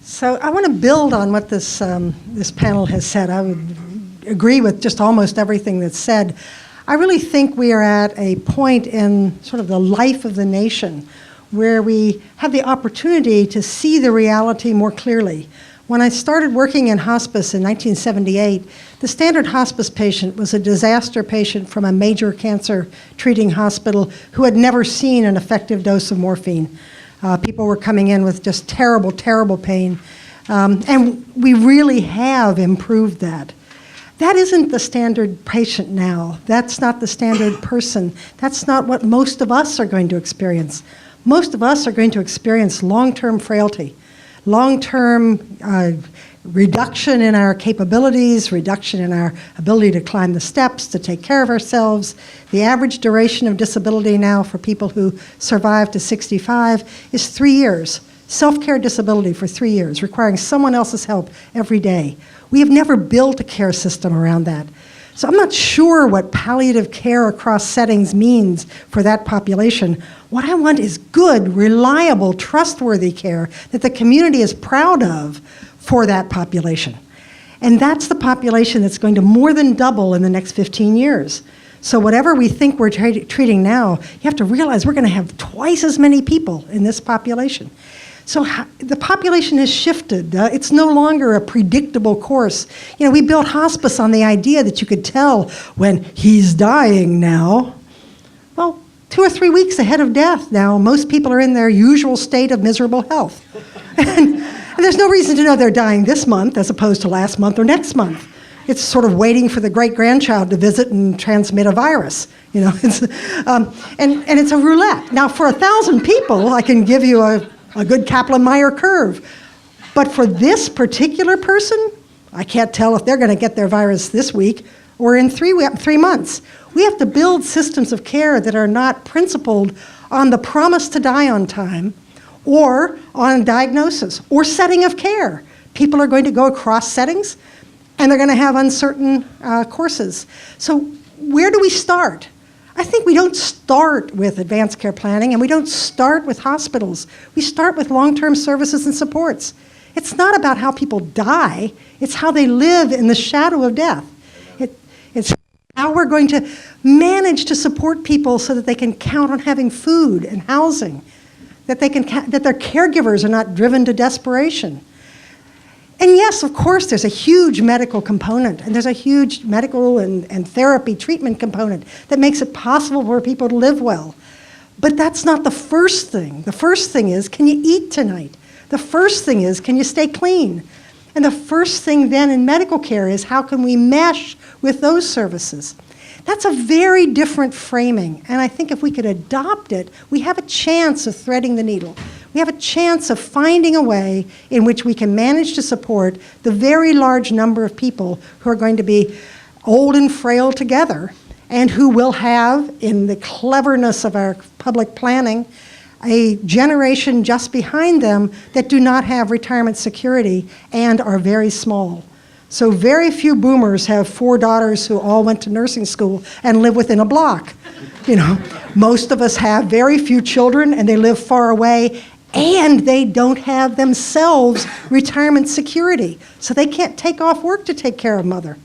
So I want to build on what this panel has said. I would agree with just almost everything that's said. I really think we are at a point in sort of the life of the nation where we have the opportunity to see the reality more clearly. When I started working in hospice in 1978, the standard hospice patient was a disaster patient from a major cancer treating hospital who had never seen an effective dose of morphine. People were coming in with just terrible, terrible pain. And we really have improved that. That isn't the standard patient now. That's not the standard person. That's not what most of us are going to experience. Most of us are going to experience long-term frailty, long-term reduction in our capabilities, reduction in our ability to climb the steps, to take care of ourselves. The average duration of disability now for people who survive to 65 is 3 years. Self-care disability for 3 years, requiring someone else's help every day. We have never built a care system around that. So I'm not sure what palliative care across settings means for that population. What I want is good, reliable, trustworthy care that the community is proud of for that population. And that's the population that's going to more than double in the next 15 years. So whatever we think we're treating now, you have to realize we're going to have twice as many people in this population. So the population has shifted. It's no longer a predictable course. You know, we built hospice on the idea that you could tell when he's dying now. Well, 2 or 3 weeks ahead of death now, most people are in their usual state of miserable health. And there's no reason to know they're dying this month as opposed to last month or next month. It's sort of waiting for the great-grandchild to visit and transmit a virus. You know, and it's a roulette. Now, for 1,000 people, I can give you a good Kaplan-Meier curve. But for this particular person, I can't tell if they're going to get their virus this week or in 3 months. We have to build systems of care that are not principled on the promise to die on time or on diagnosis or setting of care. People are going to go across settings and they're going to have uncertain courses. So where do we start? I think we don't start with advanced care planning and we don't start with hospitals. We start with long-term services and supports. It's not about how people die, it's how they live in the shadow of death. It's how we're going to manage to support people so that they can count on having food and housing, that their caregivers are not driven to desperation. And yes, of course, there's a huge medical component, and there's a huge medical and therapy treatment component that makes it possible for people to live well. But that's not the first thing. The first thing is, can you eat tonight? The first thing is, can you stay clean? And the first thing then in medical care is, how can we mesh with those services? That's a very different framing, and I think if we could adopt it, we have a chance of threading the needle. We have a chance of finding a way in which we can manage to support the very large number of people who are going to be old and frail together and who will have, in the cleverness of our public planning, a generation just behind them that do not have retirement security and are very small. So very few boomers have 4 daughters who all went to nursing school and live within a block. You know, most of us have very few children and they live far away and they don't have themselves retirement security. So they can't take off work to take care of mother.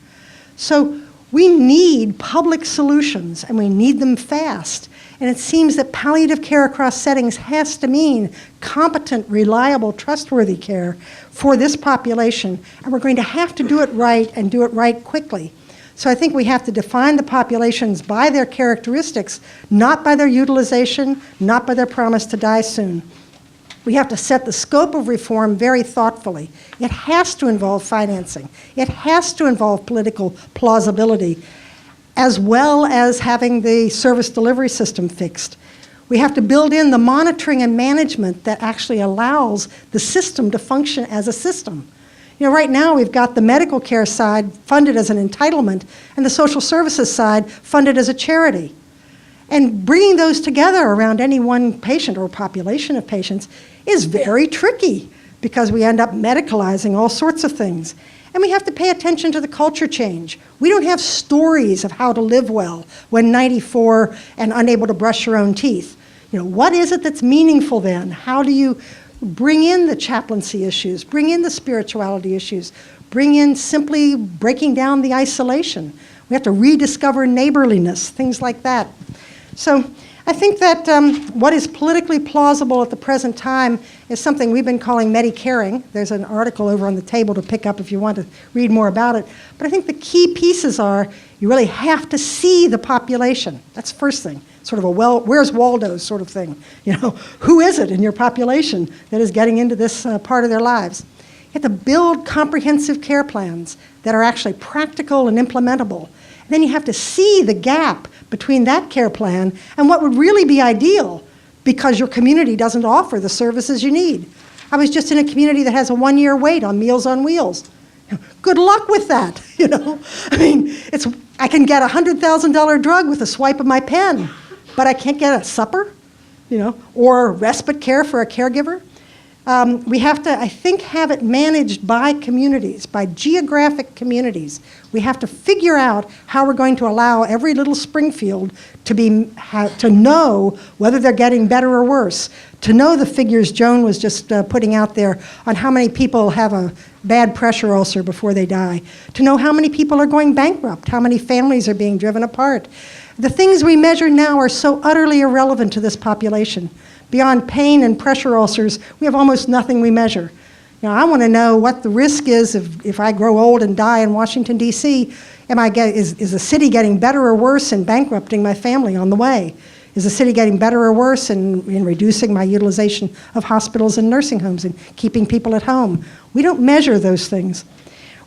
So we need public solutions and we need them fast. And it seems that palliative care across settings has to mean competent, reliable, trustworthy care for this population. And we're going to have to do it right and do it right quickly. So I think we have to define the populations by their characteristics, not by their utilization, not by their promise to die soon. We have to set the scope of reform very thoughtfully. It has to involve financing. It has to involve political plausibility, as well as having the service delivery system fixed. We have to build in the monitoring and management that actually allows the system to function as a system. You know, right now we've got the medical care side funded as an entitlement and the social services side funded as a charity. And bringing those together around any one patient or population of patients is very tricky because we end up medicalizing all sorts of things. And we have to pay attention to the culture change. We don't have stories of how to live well when 94 and unable to brush your own teeth. You know, what is it that's meaningful then? How do you bring in the chaplaincy issues, bring in the spirituality issues, bring in simply breaking down the isolation. We have to rediscover neighborliness, things like that. So I think that what is politically plausible at the present time is something we've been calling Medicaring. There's an article over on the table to pick up if you want to read more about it. But I think the key pieces are you really have to see the population. That's the first thing. Sort of a where's Waldo sort of thing. You know, who is it in your population that is getting into this part of their lives? You have to build comprehensive care plans that are actually practical and implementable. And then you have to see the gap between that care plan and what would really be ideal because your community doesn't offer the services you need. I was just in a community that has a 1-year wait on Meals on Wheels. Good luck with that, you know. I mean, I can get a $100,000 drug with a swipe of my pen, but I can't get a supper, you know, or respite care for a caregiver. We have to, I think, have it managed by communities, by geographic communities. We have to figure out how we're going to allow every little Springfield to know whether they're getting better or worse, to know the figures Joan was just putting out there on how many people have a bad pressure ulcer before they die, to know how many people are going bankrupt, how many families are being driven apart. The things we measure now are so utterly irrelevant to this population. Beyond pain and pressure ulcers, we have almost nothing we measure. You know, I want to know what the risk is if I grow old and die in Washington, D.C. Is the city getting better or worse in bankrupting my family on the way? Is the city getting better or worse in reducing my utilization of hospitals and nursing homes and keeping people at home? We don't measure those things.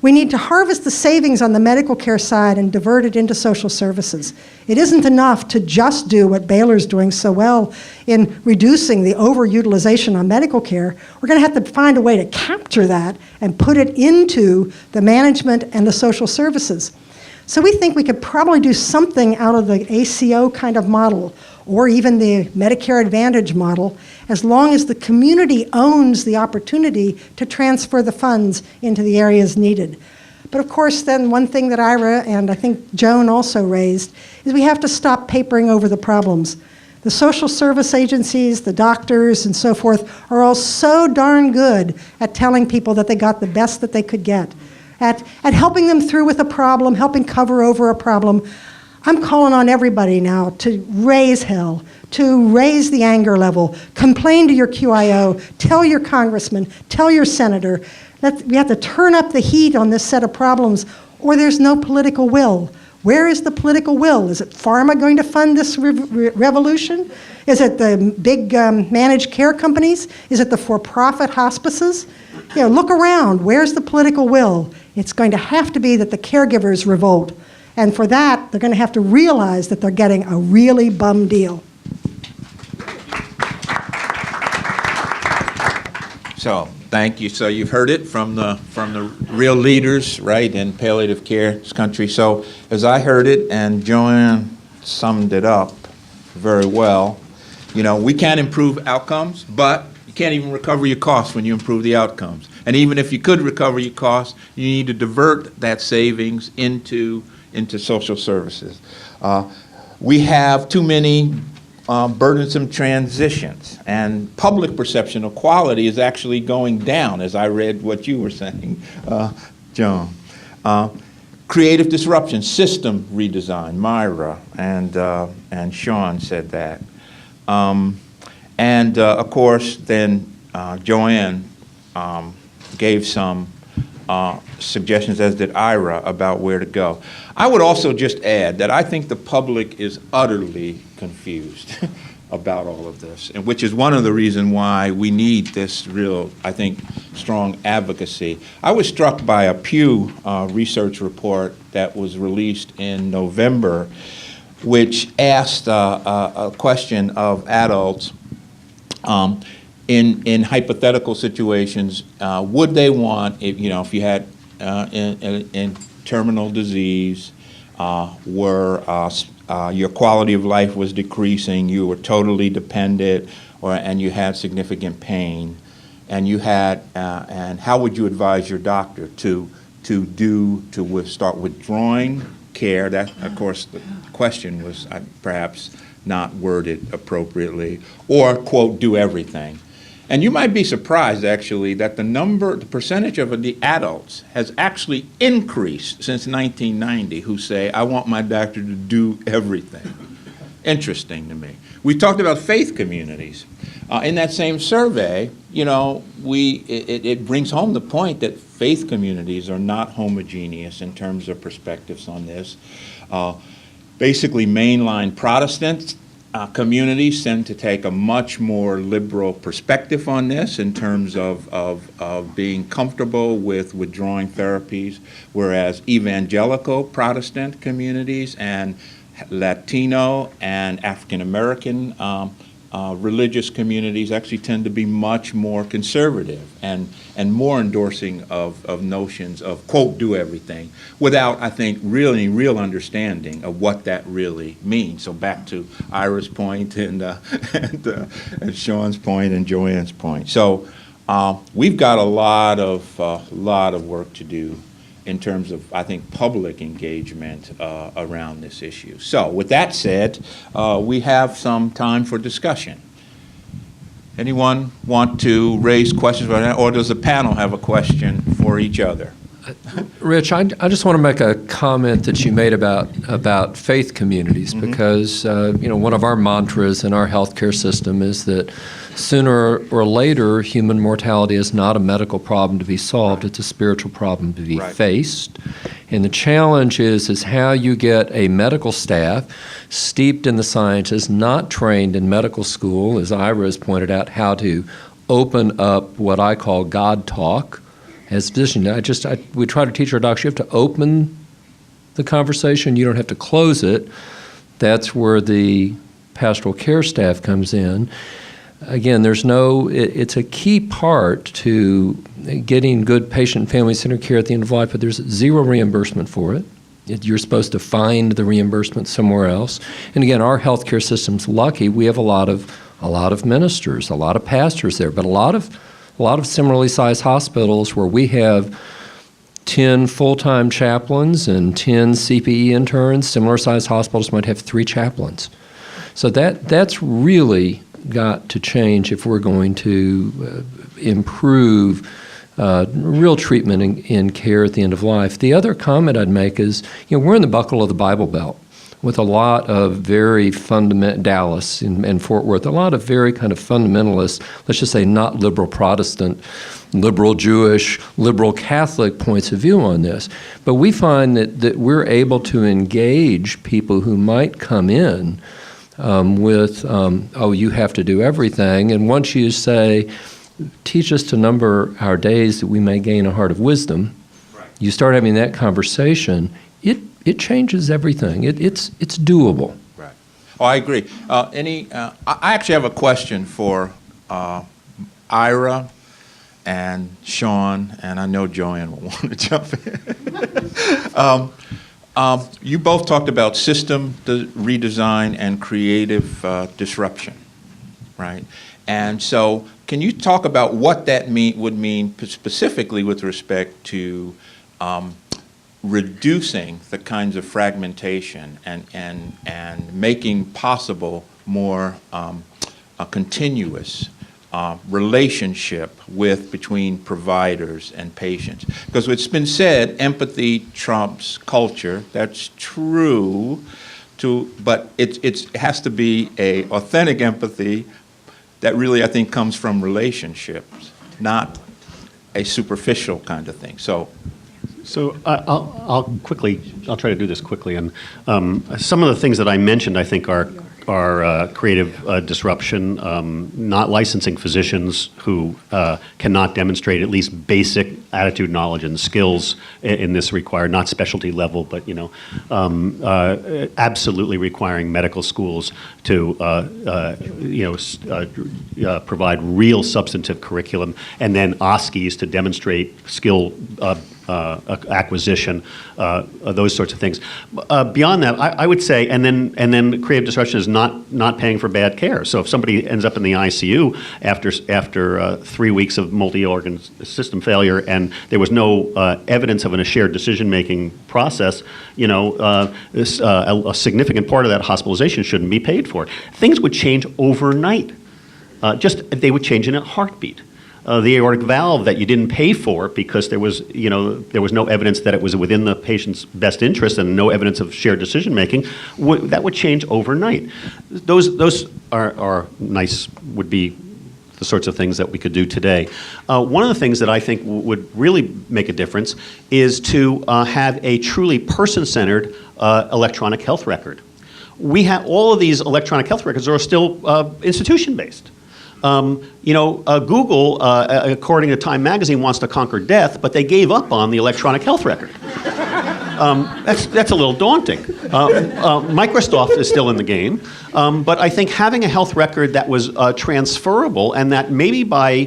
We need to harvest the savings on the medical care side and divert it into social services. It isn't enough to just do what Baylor's doing so well in reducing the overutilization on medical care. We're going to have to find a way to capture that and put it into the management and the social services. So we think we could probably do something out of the ACO kind of model or even the Medicare Advantage model, as long as the community owns the opportunity to transfer the funds into the areas needed. But of course, then one thing that Ira and I think Joan also raised is we have to stop papering over the problems. The social service agencies, the doctors, and so forth are all so darn good at telling people that they got the best that they could get, at helping them through with a problem, helping cover over a problem. I'm calling on everybody now to raise hell, to raise the anger level, complain to your QIO, tell your congressman, tell your senator. We have to turn up the heat on this set of problems, or there's no political will. Where is the political will? Is it pharma going to fund this revolution? Is it the big managed care companies? Is it the for-profit hospices? You know, look around. Where's the political will? It's going to have to be that the caregivers revolt. And for that, they're going to have to realize that they're getting a really bum deal. So, thank you. So you've heard it from the real leaders, right, in palliative care country. So as I heard it, and Joanne summed it up very well, you know, we can improve outcomes, but you can't even recover your costs when you improve the outcomes. And even if you could recover your costs, you need to divert that savings into social services. We have too many burdensome transitions, and public perception of quality is actually going down, as I read what you were saying, Joan. Creative disruption, system redesign, Myra and Sean said that. Of course, then Joanne gave some suggestions, as did Ira, about where to go. I would also just add that I think the public is utterly confused about all of this, and which is one of the reasons why we need this real, I think, strong advocacy. I was struck by a Pew research report that was released in November, which asked a question of adults in hypothetical situations, would they want, if you had in terminal disease, your quality of life was decreasing, you were totally dependent, and you had significant pain, and how would you advise your doctor to start withdrawing care? That, of course, the question was perhaps not worded appropriately, or, quote, do everything. And you might be surprised, actually, that the percentage of the adults has actually increased since 1990 who say, I want my doctor to do everything. Interesting to me. We talked about faith communities. In that same survey, it brings home the point that faith communities are not homogeneous in terms of perspectives on this. Basically, mainline Protestant communities tend to take a much more liberal perspective on this in terms of being comfortable with withdrawing therapies, whereas evangelical Protestant communities and Latino and African American religious communities actually tend to be much more conservative and more endorsing of notions of, quote, do everything, without, I think, really real understanding of what that really means. So back to Ira's point and Sean's point and Joanne's point. So we've got a lot of work to do in terms of, I think, public engagement around this issue. So with that said, we have some time for discussion. Anyone want to raise questions about that, or does the panel have a question for each other? Rich, I just want to make a comment that you made about faith communities, because one of our mantras in our healthcare system is that sooner or later, human mortality is not a medical problem to be solved; it's a spiritual problem to be faced. And the challenge is how you get a medical staff steeped in the sciences, not trained in medical school, as Ira has pointed out, how to open up what I call God talk. As a physician, we try to teach our docs, you have to open the conversation, you don't have to close it. That's where the pastoral care staff comes in. Again, it's a key part to getting good patient and family-centered care at the end of life, but there's zero reimbursement for it. You're supposed to find the reimbursement somewhere else. And again, our healthcare system's lucky. We have a lot of ministers, a lot of pastors there, but a lot of similarly sized hospitals where we have 10 full-time chaplains and 10 CPE interns. Similar sized hospitals might have 3 chaplains. So that's really got to change if we're going to improve real treatment in care at the end of life. The other comment I'd make is, we're in the buckle of the Bible Belt with a lot of very Dallas and Fort Worth, a lot of very kind of fundamentalist, let's just say not liberal Protestant, liberal Jewish, liberal Catholic points of view on this. But we find that we're able to engage people who might come in with, you have to do everything. And once you say, teach us to number our days that we may gain a heart of wisdom, you start having that conversation, it changes everything. It's doable. Right. Oh, I agree. I actually have a question for Ira and Sean, and I know Joanne will want to jump in. You both talked about system redesign and creative disruption, right? And so can you talk about what that would mean specifically with respect to reducing the kinds of fragmentation and making possible more a continuous relationship between providers and patients? Because it's been said, empathy trumps culture. That's true, but it has to be a authentic empathy that really, I think, comes from relationships, not a superficial kind of thing. So I'll try to do this quickly. And some of the things that I mentioned, I think, are creative disruption, not licensing physicians who cannot demonstrate at least basic attitude, knowledge, and skills in this required, not specialty level, but absolutely requiring medical schools to provide real substantive curriculum, and then OSCEs to demonstrate skill acquisition, those sorts of things. Beyond that, I would say, and then creative disruption is not paying for bad care. So if somebody ends up in the ICU after 3 weeks of multi-organ system failure and there was no evidence of a shared decision-making process, a significant part of that hospitalization shouldn't be paid for. Things would change overnight. They would change in a heartbeat. The aortic valve that you didn't pay for because there was no evidence that it was within the patient's best interest and no evidence of shared decision making, that would change overnight. Those are nice, would be the sorts of things that we could do today. One of the things that I think would really make a difference is to have a truly person-centered electronic health record. We have all of these electronic health records are still institution-based. Google, according to Time Magazine, wants to conquer death, but they gave up on the electronic health record. That's a little daunting. Microsoft is still in the game, but I think having a health record that was transferable and that maybe by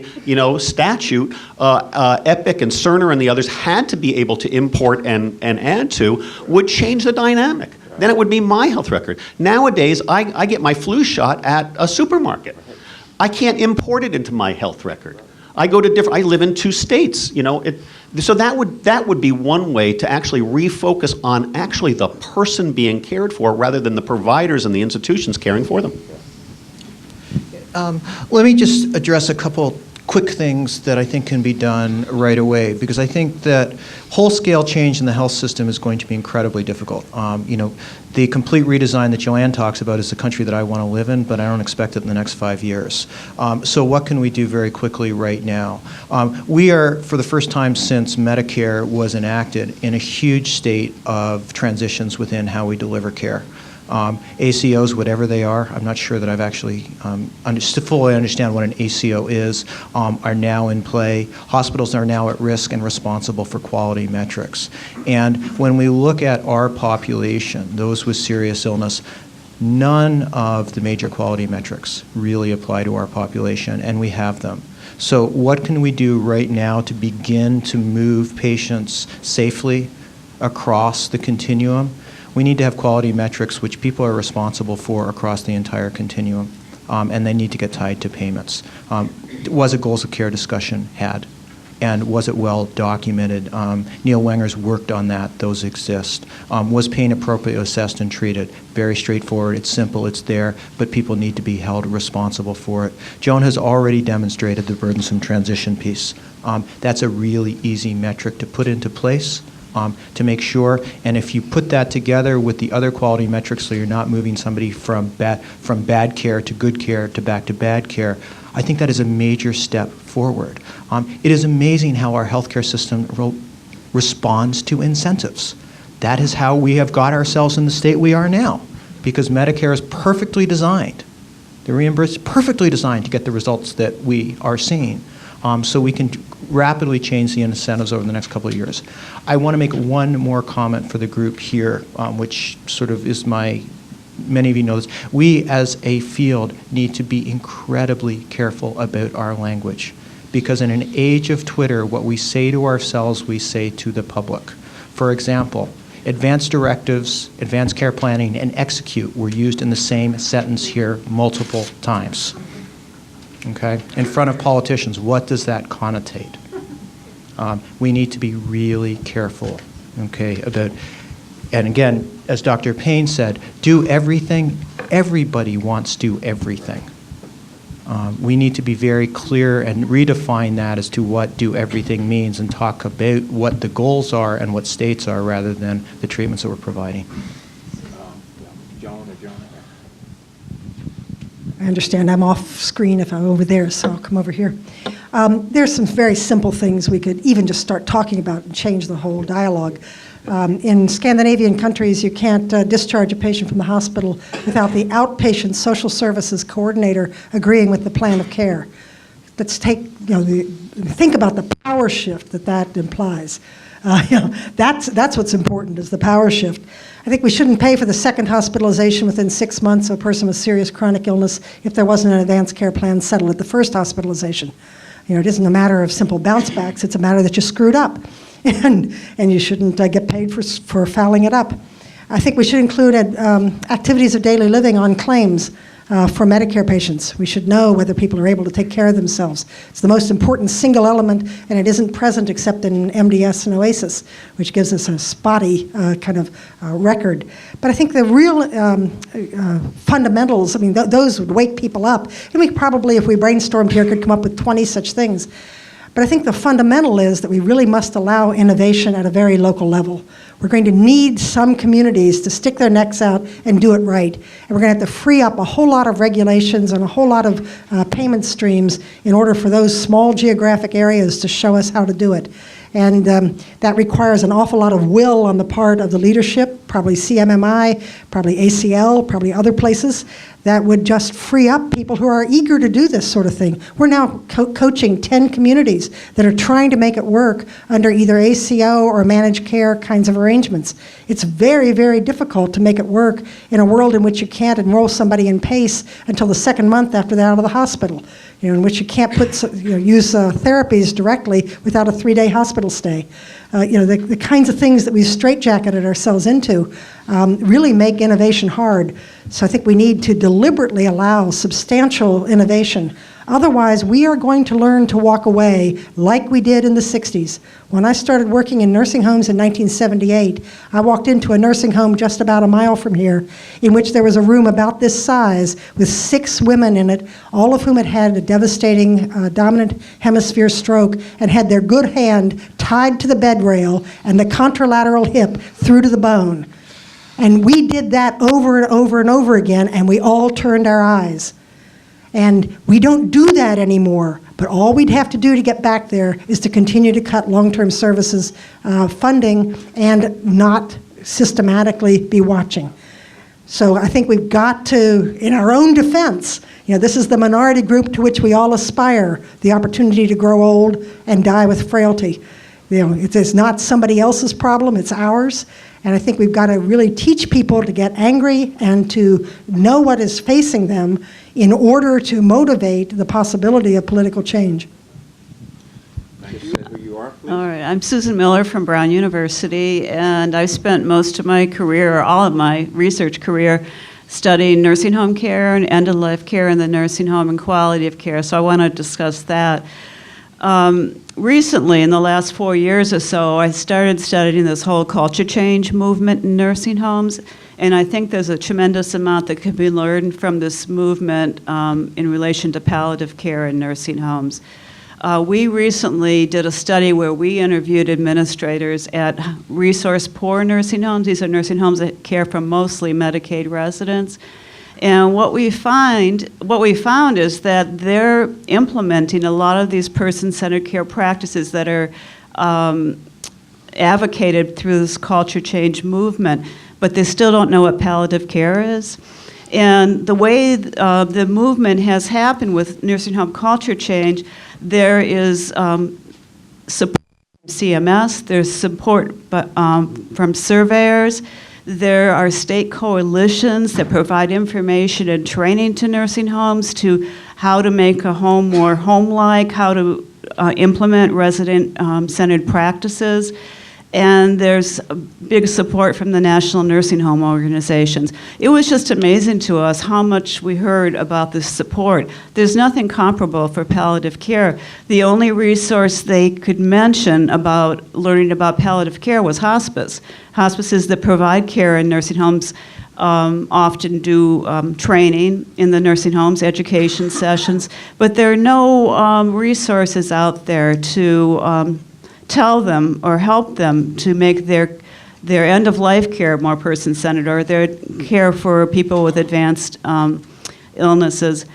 statute, Epic and Cerner and the others had to be able to import and add to would change the dynamic. Then it would be my health record. Nowadays, I get my flu shot at a supermarket. I can't import it into my health record. I live in 2 states, so that would be one way to actually refocus on actually the person being cared for rather than the providers and the institutions caring for them. Let me just address a couple quick things that I think can be done right away, because I think that whole-scale change in the health system is going to be incredibly difficult. The complete redesign that Joanne talks about is the country that I want to live in, but I don't expect it in the next 5 years. So what can we do very quickly right now? We are, for the first time since Medicare was enacted, in a huge state of transitions within how we deliver care. ACOs, whatever they are, I'm not sure that I've actually fully understand what an ACO is, are now in play. Hospitals are now at risk and responsible for quality metrics. And when we look at our population, those with serious illness, none of the major quality metrics really apply to our population, and we have them. So what can we do right now to begin to move patients safely across the continuum? We need to have quality metrics which people are responsible for across the entire continuum, and they need to get tied to payments. Was a goals of care discussion had, and was it well documented? Neil Wenger's worked on that. Those exist. Was pain appropriately assessed and treated? Very straightforward. It's simple. It's there, but people need to be held responsible for it. Joan has already demonstrated the burdensome transition piece. That's a really easy metric to put into place. To make sure, and if you put that together with the other quality metrics, so you're not moving somebody from bad care to good care to back to bad care, I think that is a major step forward. It is amazing how our healthcare system responds to incentives. That is how we have got ourselves in the state we are now, because Medicare is perfectly designed. The reimbursement is perfectly designed to get the results that we are seeing. So we can rapidly change the incentives over the next couple of years. I want to make one more comment for the group here, which sort of is many of you know this. We as a field need to be incredibly careful about our language, because in an age of Twitter, what we say to ourselves, we say to the public. For example, advanced directives, advanced care planning, and execute were used in the same sentence here multiple times. Okay? In front of politicians, what does that connotate? We need to be really careful, okay, about, and again, as Dr. Payne said, do everything. Everybody wants to do everything. We need to be very clear and redefine that as to what do everything means and talk about what the goals are and what states are rather than the treatments that we're providing. I understand I'm off screen if I'm over there, so I'll come over here. There's some very simple things we could even just start talking about and change the whole dialogue. In Scandinavian countries, you can't discharge a patient from the hospital without the outpatient social services coordinator agreeing with the plan of care. Let's think about the power shift that implies. That's what's important, is the power shift. I think we shouldn't pay for the second hospitalization within 6 months of a person with serious chronic illness if there wasn't an advanced care plan settled at the first hospitalization. It isn't a matter of simple bounce backs, it's a matter that you screwed up. And you shouldn't get paid for fouling it up. I think we should include activities of daily living on claims. for Medicare patients. We should know whether people are able to take care of themselves. It's the most important single element, and it isn't present except in MDS and OASIS, which gives us a spotty kind of record. But I think the real fundamentals, I mean, those would wake people up. And we probably, if we brainstormed here, could come up with 20 such things. But I think the fundamental is that we really must allow innovation at a very local level. We're going to need some communities to stick their necks out and do it right. And we're going to have to free up a whole lot of regulations and a whole lot of payment streams in order for those small geographic areas to show us how to do it. And that requires an awful lot of will on the part of the leadership, probably CMMI, probably ACL, probably other places, that would just free up people who are eager to do this sort of thing. We're now coaching 10 communities that are trying to make it work under either ACO or managed care kinds of arrangements. It's very, very difficult to make it work in a world in which you can't enroll somebody in PACE until the second month after they're out of the hospital, in which you can't use therapies directly without a 3-day hospital stay. The kinds of things that we've straitjacketed ourselves into really make innovation hard. So I think we need to deliberately allow substantial innovation. Otherwise, we are going to learn to walk away like we did in the 60s. When I started working in nursing homes in 1978, I walked into a nursing home just about a mile from here, in which there was a room about this size with 6 women in it, all of whom had had a devastating dominant hemisphere stroke and had their good hand tied to the bed rail and the contralateral hip through to the bone. And we did that over and over and over again, and we all turned our eyes. And we don't do that anymore, but all we'd have to do to get back there is to continue to cut long-term services funding and not systematically be watching. So I think we've got to, in our own defense, this is the minority group to which we all aspire, the opportunity to grow old and die with frailty. It's not somebody else's problem, it's ours. And I think we've got to really teach people to get angry and to know what is facing them in order to motivate the possibility of political change. Thank you. Who you are, please. All right, I'm Susan Miller from Brown University, and I've spent most of my career, or all of my research career, studying nursing home care and end-of-life care in the nursing home and quality of care, so I want to discuss that. Recently, in the last 4 years or so, I started studying this whole culture change movement in nursing homes, and I think there's a tremendous amount that can be learned from this movement in relation to palliative care in nursing homes. We recently did a study where we interviewed administrators at resource-poor nursing homes. These are nursing homes that care for mostly Medicaid residents. And what we found is that they're implementing a lot of these person-centered care practices that are advocated through this culture change movement, but they still don't know what palliative care is. And the way the movement has happened with nursing home culture change, there is support from CMS, there's support from surveyors. There are state coalitions that provide information and training to nursing homes to how to make a home more home-like, how to implement resident-centered practices. And there's big support from the national nursing home organizations. It was just amazing to us how much we heard about this support. There's nothing comparable for palliative care. The only resource they could mention about learning about palliative care was hospice. Hospices that provide care in nursing homes often do training in the nursing homes, education sessions, but there are no resources out there to tell them or help them to make their end-of-life care more person-centered, or their care for people with advanced illnesses.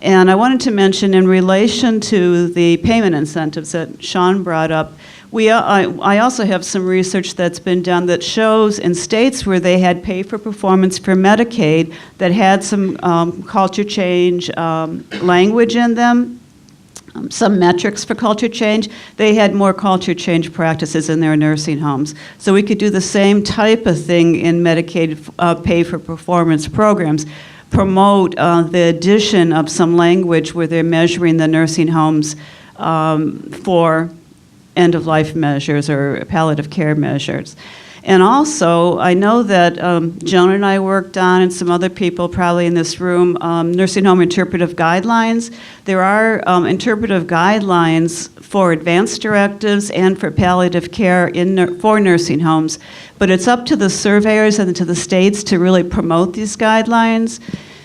And I wanted to mention, in relation to the payment incentives that Sean brought up, I also have some research that's been done that shows in states where they had pay-for-performance for Medicaid that had some culture change language in them, some metrics for culture change, they had more culture change practices in their nursing homes. So we could do the same type of thing in Medicaid pay-for-performance programs, promote the addition of some language where they're measuring the nursing homes for end-of-life measures or palliative care measures. And also, I know that Joan and I worked on, and some other people probably in this room, nursing home interpretive guidelines. There are interpretive guidelines for advanced directives and for palliative care for nursing homes, but it's up to the surveyors and to the states to really promote these guidelines.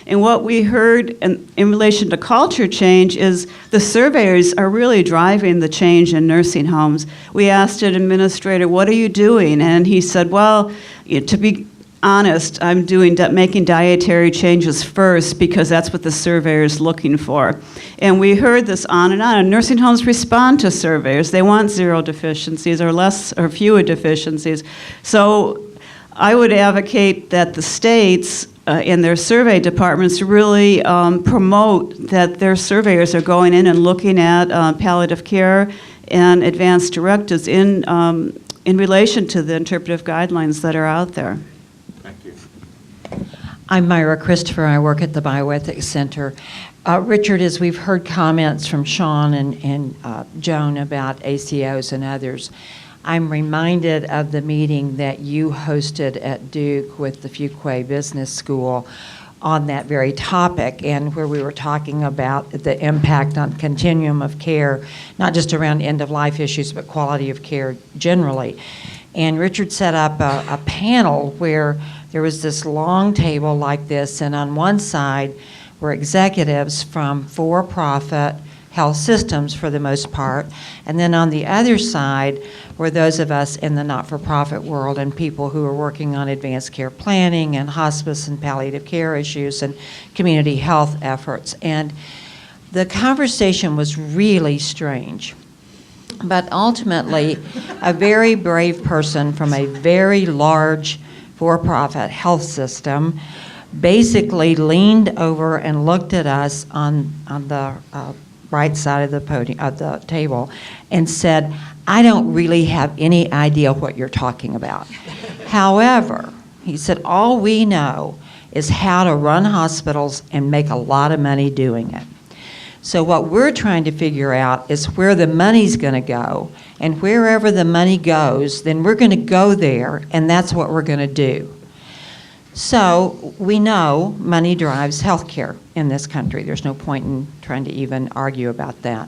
And what we heard in relation to culture change is the surveyors are really driving the change in nursing homes. We asked an administrator, what are you doing? And he said, well, to be honest, I'm making dietary changes first because that's what the surveyor is looking for. And we heard this on, and nursing homes respond to surveyors. They want 0 deficiencies or less or fewer deficiencies. So I would advocate that the states in their survey departments really promote that their surveyors are going in and looking at palliative care and advanced directives in relation to the interpretive guidelines that are out there. Thank you. I'm Myra Christopher. I work at the Bioethics Center. Richard, as we've heard comments from Sean and Joan about ACOs and others, I'm reminded of the meeting that you hosted at Duke with the Fuquay Business School on that very topic, and where we were talking about the impact on continuum of care, not just around end-of-life issues, but quality of care generally. And Richard set up a panel where there was this long table like this, and on one side were executives from for-profit health systems for the most part, and then on the other side were those of us in the not-for-profit world and people who are working on advanced care planning and hospice and palliative care issues and community health efforts. And the conversation was really strange. But ultimately, a very brave person from a very large for-profit health system basically leaned over and looked at us on the right side of the podium, of the table, and said, I don't really have any idea what you're talking about. However, he said, all we know is how to run hospitals and make a lot of money doing it. So what we're trying to figure out is where the money's going to go, and wherever the money goes, then we're going to go there, and that's what we're going to do. So we know money drives healthcare in this country. There's no point in trying to even argue about that.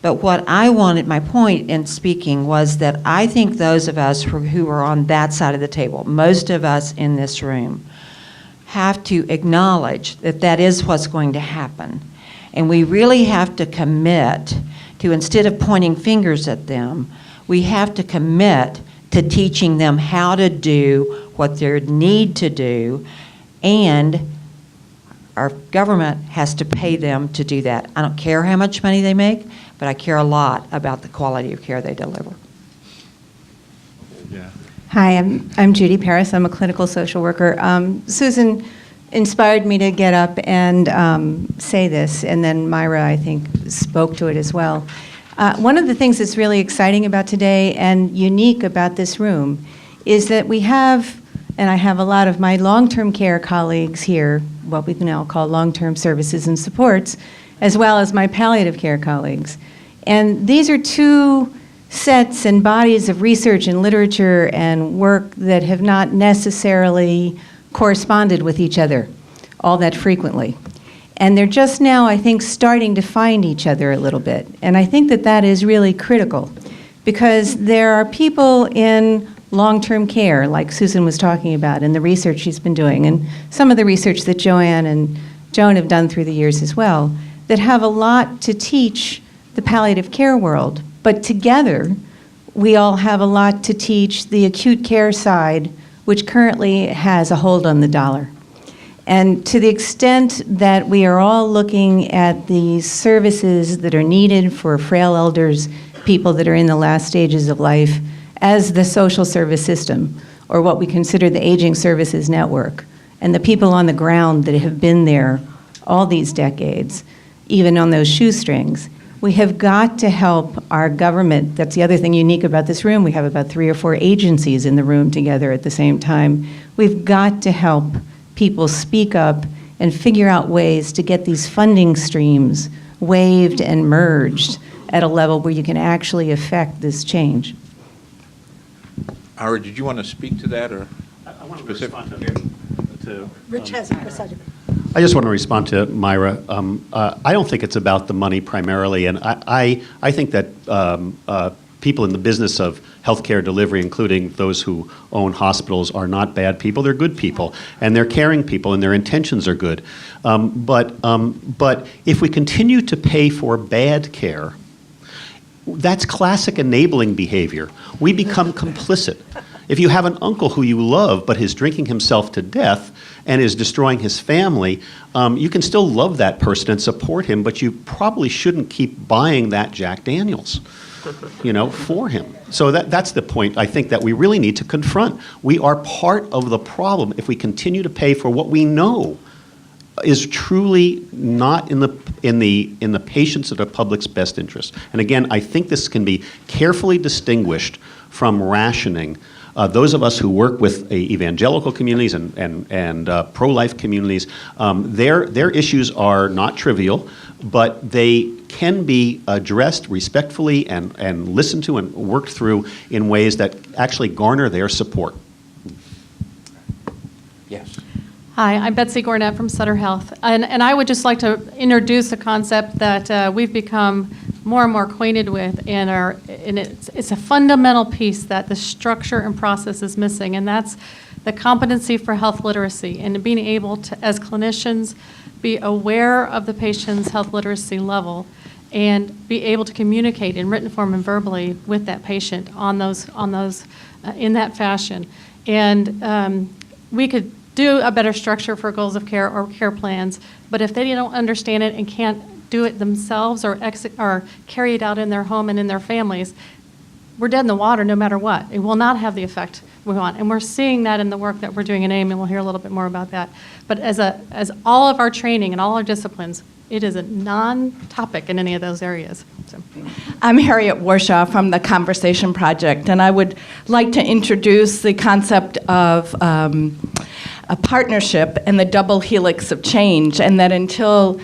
But what I wanted, my point in speaking was that I think those of us who are on that side of the table, most of us in this room, have to acknowledge that that is what's going to happen. And we really have to commit to, instead of pointing fingers at them, we have to commit to teaching them how to do what they need to do, and our government has to pay them to do that. I don't care how much money they make, but I care a lot about the quality of care they deliver. Yeah. Hi, I'm Judy Paris. I'm a clinical social worker. Susan inspired me to get up and say this, and then Myra, I think, spoke to it as well. One of the things that's really exciting about today and unique about this room is that we have, and I have a lot of my long-term care colleagues here, what we now call long-term services and supports, as well as my palliative care colleagues. And these are two sets and bodies of research and literature and work that have not necessarily corresponded with each other all that frequently. And they're just now, I think, starting to find each other a little bit. And I think that that is really critical, because there are people in long-term care, like Susan was talking about, and the research she's been doing, and some of the research that Joanne and Joan have done through the years as well, that have a lot to teach the palliative care world. But together, we all have a lot to teach the acute care side, which currently has a hold on the dollar. And to the extent that we are all looking at the services that are needed for frail elders, people that are in the last stages of life, as the social service system, or what we consider the aging services network, and the people on the ground that have been there all these decades, even on those shoestrings, we have got to help our government. That's the other thing unique about this room. We have about 3 or 4 agencies in the room together at the same time. We've got to help people speak up and figure out ways to get these funding streams waived and merged at a level where you can actually affect this change. Howard, did you want to speak to that, or? I want to Specific- respond to Rich has a message. I just want to respond to Myra. I don't think it's about the money primarily, and I think that people in the business of healthcare delivery, including those who own hospitals, are not bad people. They're good people, and they're caring people, and their intentions are good. But if we continue to pay for bad care, that's classic enabling behavior. We become complicit. If you have an uncle who you love but is drinking himself to death and is destroying his family, you can still love that person and support him, but you probably shouldn't keep buying that Jack Daniels, for him. So that's the point I think that we really need to confront. We are part of the problem if we continue to pay for what we know is truly not in the patient's or the public's best interest. And again, I think this can be carefully distinguished from rationing. Those of us who work with evangelical communities and pro-life communities, their issues are not trivial, but they can be addressed respectfully and listened to and worked through in ways that actually garner their support. Yes. Hi, I'm Betsy Gornett from Sutter Health, and I would just like to introduce a concept that we've become more and more acquainted with, and it's a fundamental piece that the structure and process is missing, and that's the competency for health literacy, and being able to, as clinicians, be aware of the patient's health literacy level and be able to communicate in written form and verbally with that patient on those in that fashion. And we could do a better structure for goals of care or care plans, but if they don't understand it and can't do it themselves or carry it out in their home and in their families, we're dead in the water no matter what. It will not have the effect we want. And we're seeing that in the work that we're doing in AIM, and we'll hear a little bit more about that. But as all of our training and all our disciplines, it is a non-topic in any of those areas. So. I'm Harriet Warshaw from the Conversation Project, and I would like to introduce the concept of a partnership and the double helix of change, and that until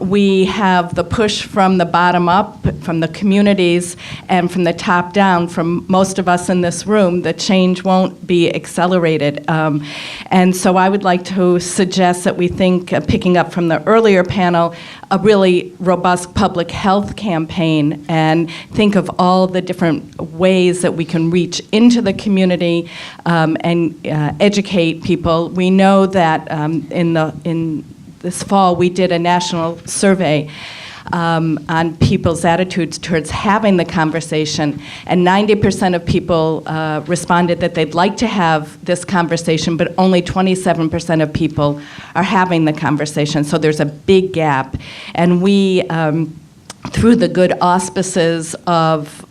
we have the push from the bottom up, from the communities, and from the top down, from most of us in this room, the change won't be accelerated. And so I would like to suggest that we think, picking up from the earlier panel, a really robust public health campaign, and think of all the different ways that we can reach into the community and educate people. We know that in this fall we did a national survey on people's attitudes towards having the conversation, and 90% of people responded that they'd like to have this conversation, but only 27% of people are having the conversation. So there's a big gap, and we through the good auspices of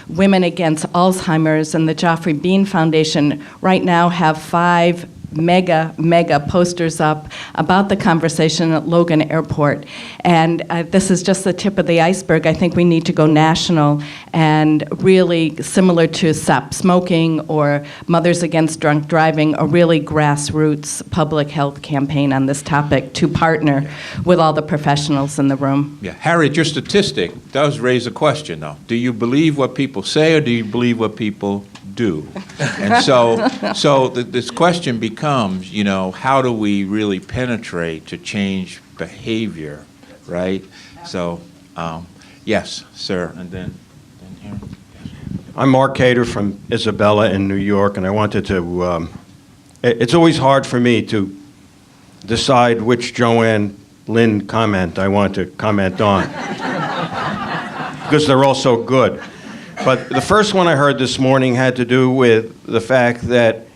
Women Against Alzheimer's and the Joffrey Bean Foundation, right now have 5 mega posters up about the conversation at Logan Airport. And this is just the tip of the iceberg. I think we need to go national and really, similar to Stop Smoking or Mothers Against Drunk Driving, a really grassroots public health campaign on this topic to partner with all the professionals in the room. Yeah, Harriet, your statistic does raise a question, though. Do you believe what people say, or do you believe what people do? And so this question becomes, how do we really penetrate to change behavior, right? So, yes, sir, and then here. I'm Mark Cater from Isabella in New York, and I wanted to, it's always hard for me to decide which Joanne Lynn comment I want to comment on, because they're all so good. But the first one I heard this morning had to do with the fact that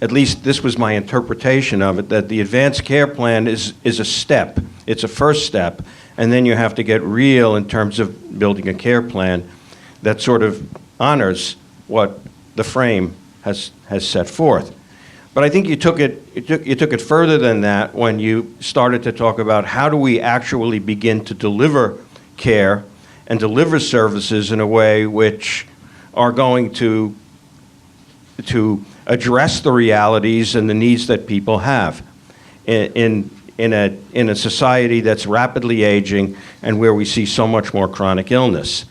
at least this was my interpretation of it, that the advanced care plan is a step. It's a first step, and then you have to get real in terms of building a care plan that sort of honors what the frame has set forth. But I think you took it further than that when you started to talk about how do we actually begin to deliver care and deliver services in a way which are going to address the realities and the needs that people have in a society that's rapidly aging and where we see so much more chronic illness.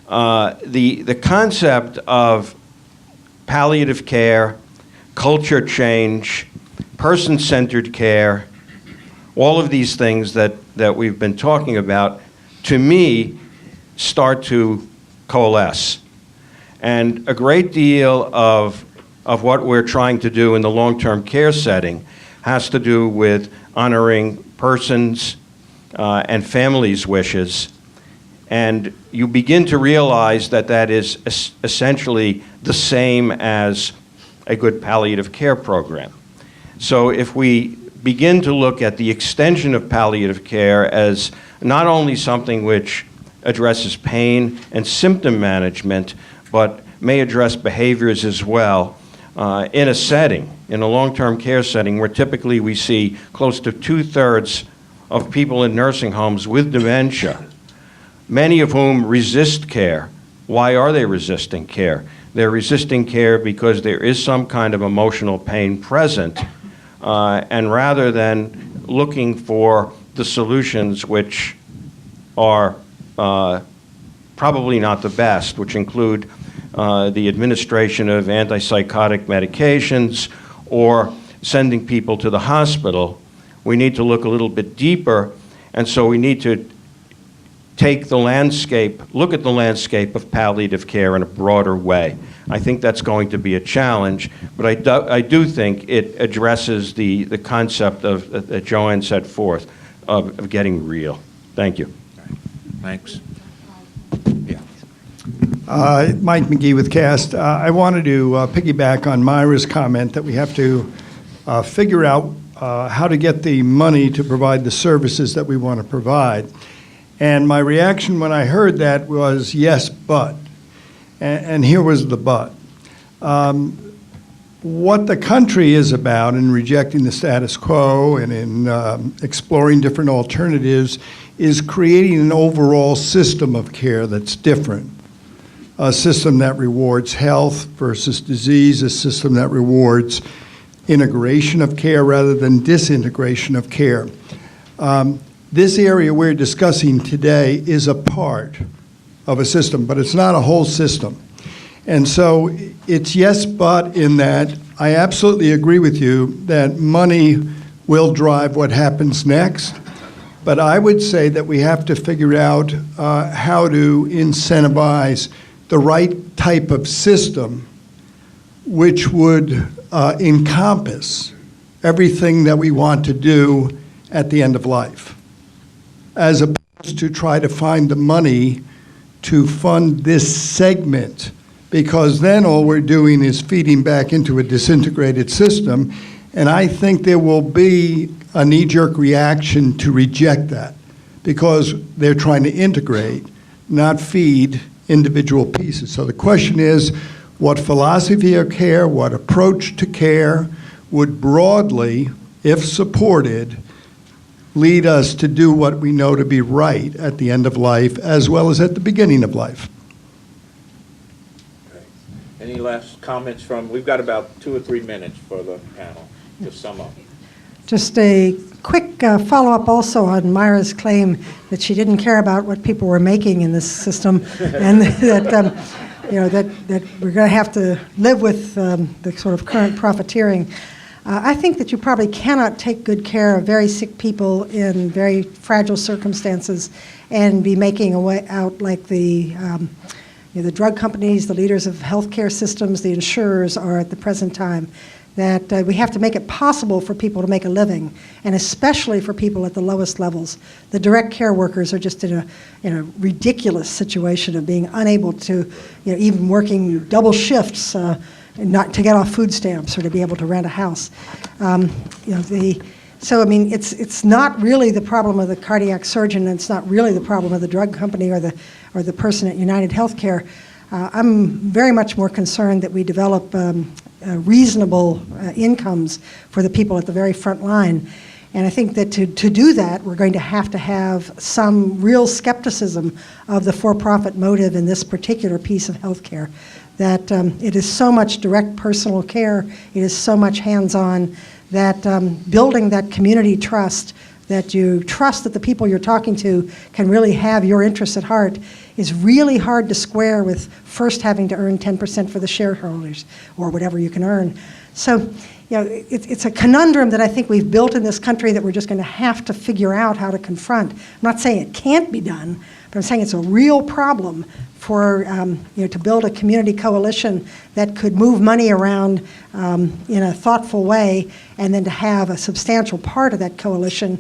The concept of palliative care, culture change, person-centered care, all of these things that we've been talking about, to me, start to coalesce. And a great deal of what we're trying to do in the long-term care setting has to do with honoring persons' and families' wishes. And you begin to realize that that is essentially the same as a good palliative care program. So if we begin to look at the extension of palliative care as not only something which addresses pain and symptom management, but may address behaviors as well, in a setting, in a long-term care setting, where typically we see close to 2/3 of people in nursing homes with dementia, many of whom resist care. Why are they resisting care? They're resisting care because there is some kind of emotional pain present, and rather than looking for the solutions which are probably not the best, which include the administration of antipsychotic medications or sending people to the hospital, we need to look a little bit deeper, and so we need to look at the landscape of palliative care in a broader way. I think that's going to be a challenge, but I do think it addresses the concept that Joanne set forth of getting real. Thank you. Thanks. Mike McGee with CAST. I wanted to piggyback on Myra's comment that we have to figure out how to get the money to provide the services that we want to provide. And my reaction when I heard that was, yes, but. And here was the but. What the country is about in rejecting the status quo and in exploring different alternatives is creating an overall system of care that's different. A system that rewards health versus disease, a system that rewards integration of care rather than disintegration of care. This area we're discussing today is a part of a system, but it's not a whole system. And so it's yes, but in that I absolutely agree with you that money will drive what happens next. But I would say that we have to figure out how to incentivize the right type of system which would encompass everything that we want to do at the end of life, as opposed to try to find the money to fund this segment, because then all we're doing is feeding back into a disintegrated system, and I think there will be a knee-jerk reaction to reject that, because they're trying to integrate, not feed individual pieces. So the question is, what philosophy of care, what approach to care would broadly, if supported, lead us to do what we know to be right at the end of life as well as at the beginning of life? Any last comments we've got about 2 or 3 minutes for the panel to sum up. Just a quick follow-up also on Myra's claim that she didn't care about what people were making in this system, and that that we're going to have to live with the sort of current profiteering. I think that you probably cannot take good care of very sick people in very fragile circumstances and be making a way out like the drug companies, the leaders of healthcare systems, the insurers are at the present time. That we have to make it possible for people to make a living, and especially for people at the lowest levels. The direct care workers are just in a ridiculous situation of being unable to, even working double shifts, not to get off food stamps or to be able to rent a house. So I mean, it's not really the problem of the cardiac surgeon, and it's not really the problem of the drug company or the person at United Healthcare. I'm very much more concerned that we develop reasonable incomes for the people at the very front line. And I think that to do that, we're going to have some real skepticism of the for-profit motive in this particular piece of healthcare. That it is so much direct personal care, it is so much hands-on, that building that community trust that you trust that the people you're talking to can really have your interests at heart, is really hard to square with first having to earn 10% for the shareholders or whatever you can earn. So, it's a conundrum that I think we've built in this country that we're just going to have to figure out how to confront. I'm not saying it can't be done, but I'm saying it's a real problem for to build a community coalition that could move money around in a thoughtful way, and then to have a substantial part of that coalition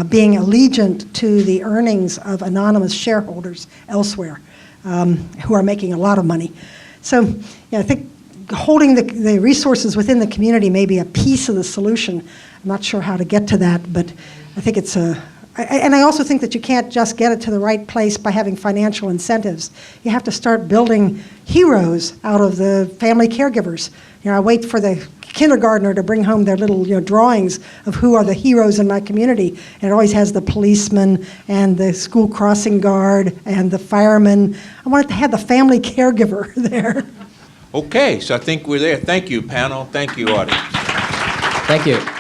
being allegiant to the earnings of anonymous shareholders elsewhere who are making a lot of money. So I think holding the resources within the community may be a piece of the solution. I'm not sure how to get to that, but I think it's and I also think that you can't just get it to the right place by having financial incentives. You have to start building heroes out of the family caregivers. I wait for the kindergartner to bring home their little drawings of who are the heroes in my community, and it always has the policeman and the school crossing guard and the fireman. I want it to have the family caregiver there. Okay, so I think we're there. Thank you, panel. Thank you, audience. Thank you.